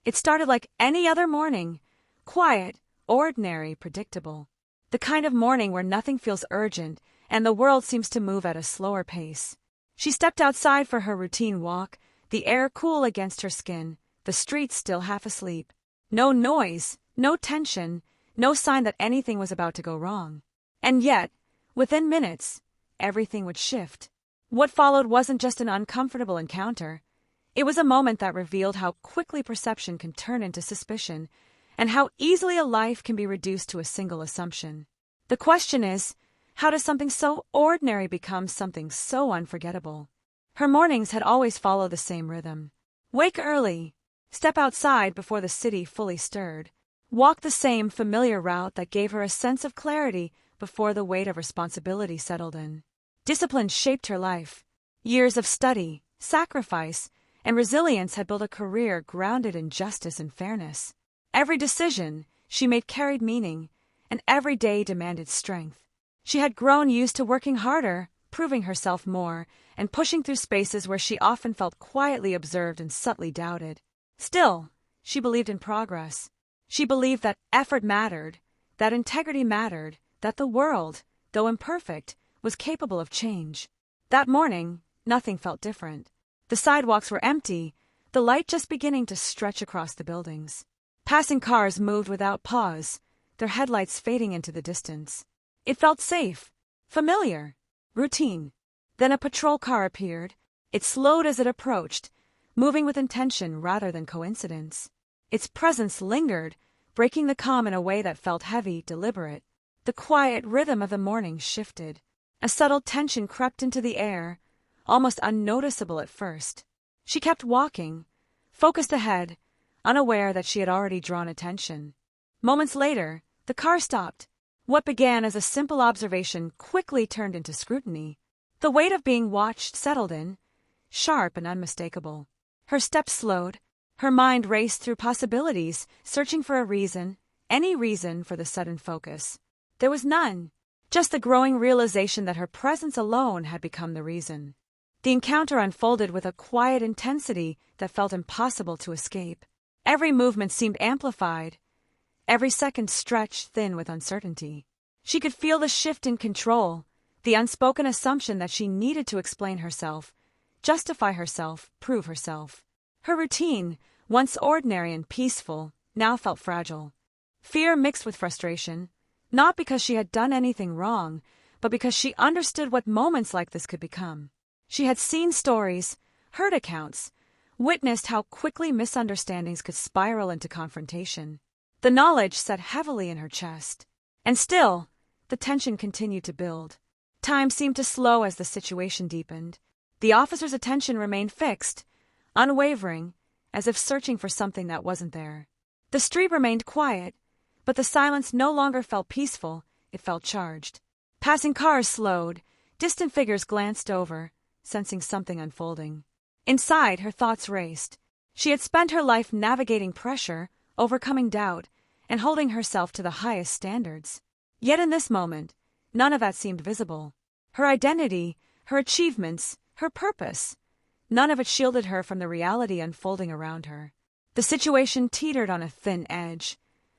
It started like any other morning, quiet, ordinary, predictable. The kind of morning where nothing feels urgent and the world seems to move at a slower pace. She stepped outside for her routine walk, the air cool against her skin, the streets still half asleep. No noise, no tension, no sign that anything was about to go wrong. And yet, within minutes, everything would shift. What followed wasn't just an uncomfortable encounter. It was a moment that revealed how quickly perception can turn into suspicion, and how easily a life can be reduced to a single assumption. The question is, how does something so ordinary become something so unforgettable? Her mornings had always followed the same rhythm. Wake early, step outside before the city fully stirred, walk the same familiar route that gave her a sense of clarity before the weight of responsibility settled in. Discipline shaped her life. Years of study, sacrifice, and resilience had built a career grounded in justice and fairness. Every decision she made carried meaning, and every day demanded strength. She had grown used to working harder, proving herself more, and pushing through spaces where she often felt quietly observed and subtly doubted. Still, she believed in progress. She believed that effort mattered, that integrity mattered, that the world, though imperfect, was capable of change. That morning, nothing felt different. The sidewalks were empty, the light just beginning to stretch across the buildings. Passing cars moved without pause, their headlights fading into the distance. It felt safe, familiar, routine. Then a patrol car appeared. It slowed as it approached, moving with intention rather than coincidence. Its presence lingered, breaking the calm in a way that felt heavy, deliberate. The quiet rhythm of the morning shifted. A subtle tension crept into the air, almost unnoticeable at first. She kept walking, focused ahead, unaware that she had already drawn attention. Moments later, the car stopped. What began as a simple observation quickly turned into scrutiny. The weight of being watched settled in, sharp and unmistakable. Her steps slowed. Her mind raced through possibilities, searching for a reason, any reason for the sudden focus. There was none, just the growing realization that her presence alone had become the reason. The encounter unfolded with a quiet intensity that felt impossible to escape. Every movement seemed amplified, every second stretched thin with uncertainty. She could feel the shift in control, the unspoken assumption that she needed to explain herself, justify herself, prove herself. Her routine, once ordinary and peaceful, now felt fragile. Fear mixed with frustration, not because she had done anything wrong, but because she understood what moments like this could become. She had seen stories, heard accounts, witnessed how quickly misunderstandings could spiral into confrontation. The knowledge sat heavily in her chest. And still, the tension continued to build. Time seemed to slow as the situation deepened. The officer's attention remained fixed, unwavering, as if searching for something that wasn't there. The street remained quiet, but the silence no longer felt peaceful, it felt charged. Passing cars slowed, distant figures glanced over, sensing something unfolding. Inside, her thoughts raced. She had spent her life navigating pressure, overcoming doubt, and holding herself to the highest standards. Yet in this moment, none of that seemed visible. Her identity, her achievements, her purpose, none of it shielded her from the reality unfolding around her. The situation teetered on a thin edge,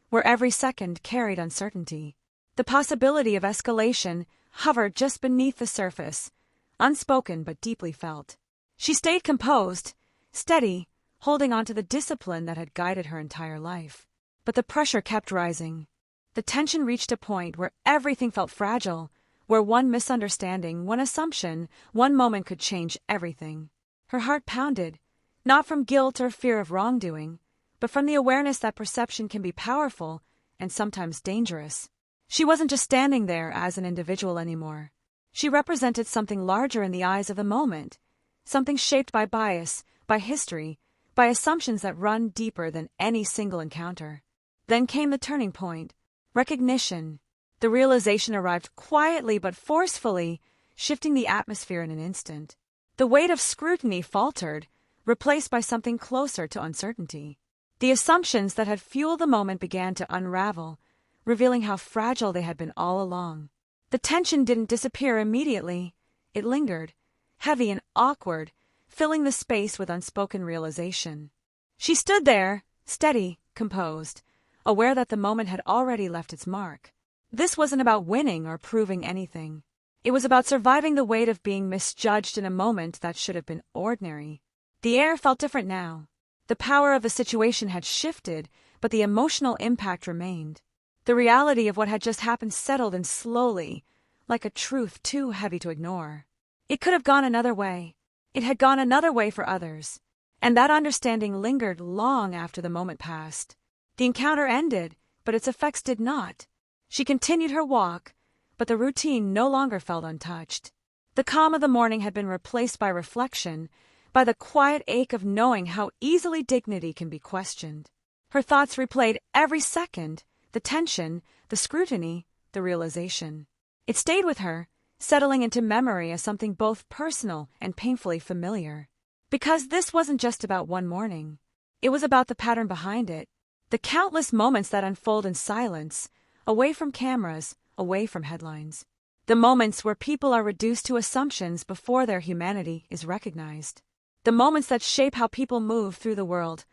where every second carried uncertainty. The possibility of escalation hovered just beneath the surface, unspoken but deeply felt. She stayed composed, steady, holding on to the discipline that had guided her entire life. But the pressure kept rising. The tension reached a point where everything felt fragile, where one misunderstanding, one assumption, one moment could change everything. Her heart pounded, not from guilt or fear of wrongdoing, but from the awareness that perception can be powerful and sometimes dangerous. She wasn't just standing there as an individual anymore. She represented something larger in the eyes of the moment, something shaped by bias, by history, by assumptions that run deeper than any single encounter. Then came the turning point, recognition. The realization arrived quietly but forcefully, shifting the atmosphere in an instant. The weight of scrutiny faltered, replaced by something closer to uncertainty. The assumptions that had fueled the moment began to unravel, revealing how fragile they had been all along. The tension didn't disappear immediately. It lingered, heavy and awkward, filling the space with unspoken realization. She stood there, steady, composed, aware that the moment had already left its mark. This wasn't about winning or proving anything. It was about surviving the weight of being misjudged in a moment that should have been ordinary. The air felt different now. The power of the situation had shifted, but the emotional impact remained. The reality of what had just happened settled in slowly, like a truth too heavy to ignore. It could have gone another way. It had gone another way for others. And that understanding lingered long after the moment passed. The encounter ended, but its effects did not. She continued her walk, but the routine no longer felt untouched. The calm of the morning had been replaced by reflection, by the quiet ache of knowing how easily dignity can be questioned. Her thoughts replayed every second, the tension, the scrutiny, the realization. It stayed with her, settling into memory as something both personal and painfully familiar. Because this wasn't just about one morning. It was about the pattern behind it, the countless moments that unfold in silence, away from cameras, away from headlines. The moments where people are reduced to assumptions before their humanity is recognized. The moments that shape how people move through the world,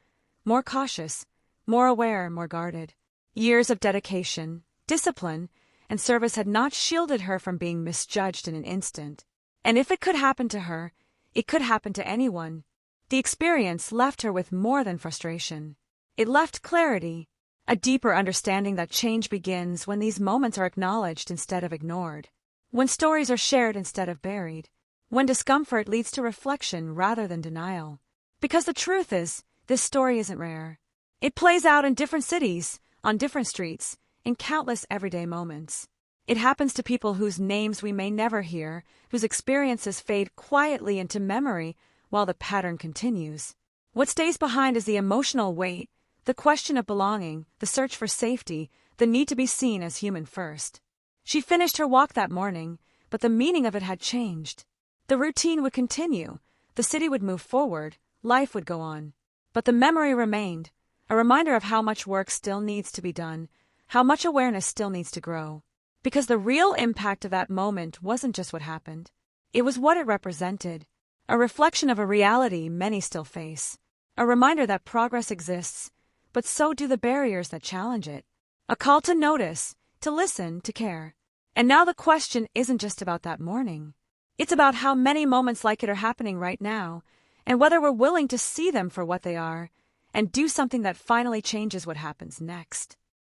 more cautious, more aware, more guarded. Years of dedication, discipline, and service had not shielded her from being misjudged in an instant. And if it could happen to her, it could happen to anyone. The experience left her with more than frustration. It left clarity, a deeper understanding that change begins when these moments are acknowledged instead of ignored, when stories are shared instead of buried, when discomfort leads to reflection rather than denial. Because the truth is, this story isn't rare. It plays out in different cities, on different streets, in countless everyday moments. It happens to people whose names we may never hear, whose experiences fade quietly into memory while the pattern continues. What stays behind is the emotional weight, the question of belonging, the search for safety, the need to be seen as human first. She finished her walk that morning, but the meaning of it had changed. The routine would continue, the city would move forward, life would go on. But the memory remained, a reminder of how much work still needs to be done, how much awareness still needs to grow. Because the real impact of that moment wasn't just what happened. It was what it represented, a reflection of a reality many still face, a reminder that progress exists, but so do the barriers that challenge it, a call to notice, to listen, to care. And now the question isn't just about that morning. It's about how many moments like it are happening right now, and whether we're willing to see them for what they are, and do something that finally changes what happens next.